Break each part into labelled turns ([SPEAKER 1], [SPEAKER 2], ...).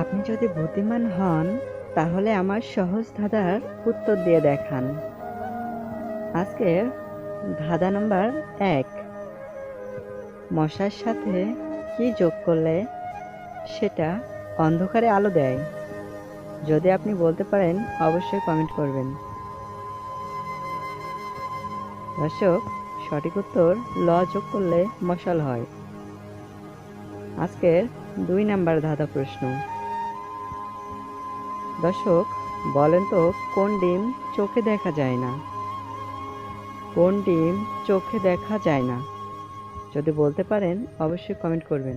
[SPEAKER 1] আপনি যদি বুদ্ধিমান হন তাহলে আমার সহজ ধাঁধার উত্তর দিয়ে দেখান। আজকের ধাঁধা নাম্বার ১। মশার সাথে কি যোগ করলে সেটা অন্ধকারে আলো দেয়? যদি আপনি বলতে পারেন অবশ্যই কমেন্ট করবেন। দর্শক, সঠিক উত্তর ল যোগ করলে মশাল হয়। আজকের ২ নাম্বার ধাঁধা প্রশ্ন। দর্শক, বলেন তো কোন ডিম চোখে দেখা যায় না? কোন ডিম চোখে দেখা যায় না? যদি বলতে পারেন অবশ্যই কমেন্ট করবেন।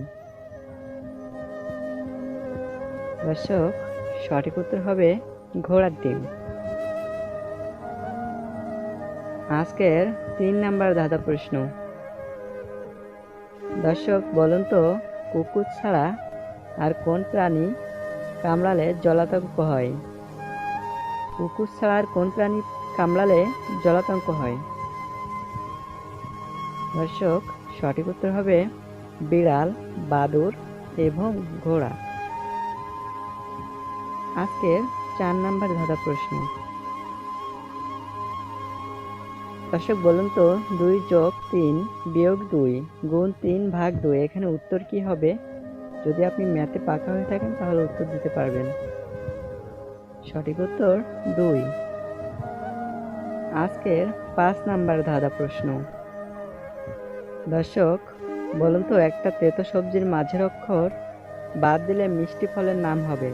[SPEAKER 1] দর্শক, সঠিক উত্তর হবে ঘোড়ার ডিম। আজকের ৩ নাম্বার ধাঁধা প্রশ্ন। দর্শক, বলুন তো কুকুর ছাড়া আর কোন প্রাণী কামড়ালে জলাতঙ্ক হয়? কুকুর ছাড়া আর কোন প্রাণী কামড়ালে জলাতঙ্ক হয়? দর্শক, সঠিক উত্তর হবে বিড়াল, বাদুড় এবং ঘোড়া। আজকের ৪ নাম্বার ধাঁধা প্রশ্ন। দর্শক, বলুন তো ২ যোগ ৩ বিয়োগ ২ গুণ ৩ ভাগ ২ এখানে উত্তর কি হবে? যদি আপনি ম্যাথে পাকা হয়ে থাকেন তাহলে উত্তর দিতে পারবেন। সঠিক উত্তর ২। আজকের ৫ নাম্বার ধাঁধা প্রশ্ন। দর্শক, বলুন তো একটা তেতো সবজির মাঝের অক্ষর বাদ দিলে মিষ্টি ফলের নাম হবে।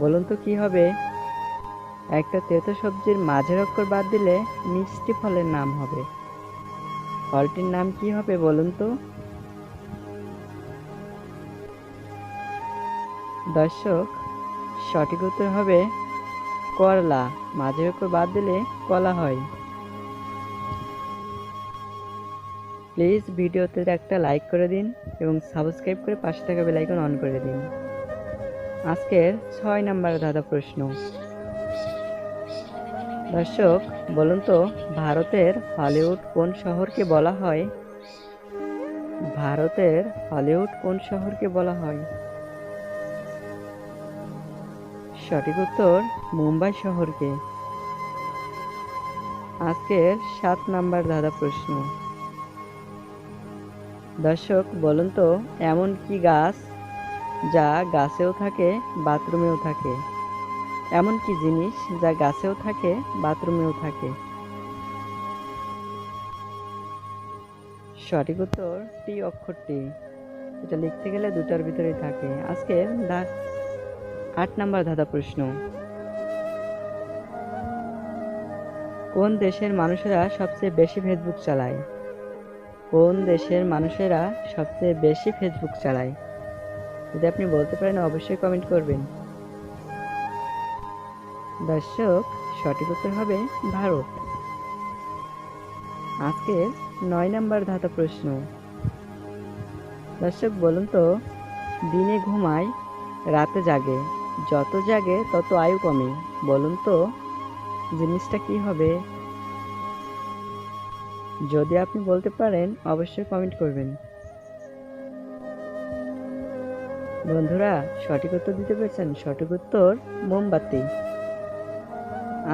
[SPEAKER 1] বলুন তো কি হবে? একটা তেতো সবজির মাঝের অক্ষর বাদ দিলে মিষ্টি ফলের নাম হবে। ফলটির নাম কি হবে বলুন তো? দর্শক, সঠিক উত্তর হবে করলা। মাঝের অক্ষর বাদ দিলে কলা হয়। প্লিজ ভিডিওতে একটা লাইক করে দিন এবং সাবস্ক্রাইব করে পাশে থাকা বেল আইকন অন করে দিন। আজকের ৬ নাম্বার ধাঁধা প্রশ্ন। দর্শক, বলুন তো ভারতের হলিউড কোন শহরকে বলা হয়? ভারতের হলিউড কোন শহরকে বলা হয়? সঠিক উত্তর মুম্বাই শহরকে। আজকের ৭ নাম্বার ধাঁধা প্রশ্ন। দর্শক, বলুন তো এমন কি গাছ যা গাছেও থাকে বাথরুমেও থাকে? এমন কি জিনিস যা গাছেও থাকে বাথরুমেও থাকে? সঠিক উত্তর টি অক্ষরটি। এটা লিখতে গেলে দুটার ভিতরেই থাকে। আজকে ৮ নাম্বার ধাঁধা প্রশ্ন। কোন দেশের মানুষেরা সবচেয়ে বেশি ফেসবুক চালায়? কোন দেশের মানুষেরা সবচেয়ে বেশি ফেসবুক চালায়? যদি আপনি বলতে পারেন অবশ্যই কমেন্ট করবেন। দর্শক, সঠিক উত্তর হবে ভারত। আজকে ৯ নাম্বার ধাঁধা প্রশ্ন। দর্শক, বলুন তো দিনে ঘুমায় রাতে জাগে, যত জাগে তত আয়ু কমে। বলুন তো জিনিসটা কি হবে? যদি আপনি বলতে পারেন অবশ্যই কমেন্ট করবেন। বন্ধুরা, সঠিক উত্তর দিতে পেরেছেন। সঠিক উত্তর মোমবাতি।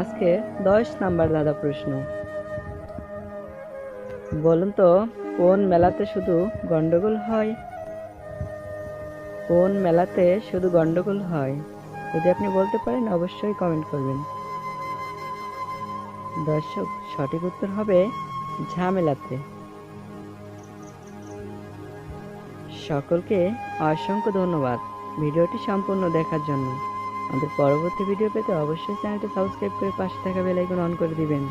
[SPEAKER 1] আজকে ১০ নাম্বার ধাঁধা প্রশ্ন। বলুন তো কোন মেলাতে শুধু গন্ডগোল হয়? কোন মেলাতে শুধু গন্ডগোল হয়? যদি আপনি বলতে পারেন অবশ্যই কমেন্ট করবেন। দর্শক, সঠিক উত্তর হবে ঝামেলাতে। সকলকে অসংখ্য ধন্যবাদ ভিডিওটি সম্পূর্ণ দেখার জন্য। আমাদের পরবর্তী ভিডিও পেতে অবশ্যই চ্যানেলটি সাবস্ক্রাইব করে পাশে থাকা বেল আইকন অন করে দিবেন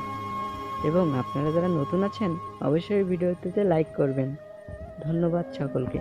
[SPEAKER 1] এবং আপনারা যারা নতুন আছেন অবশ্যই ভিডিওটিতে লাইক করবেন। ধন্যবাদ সকলকে।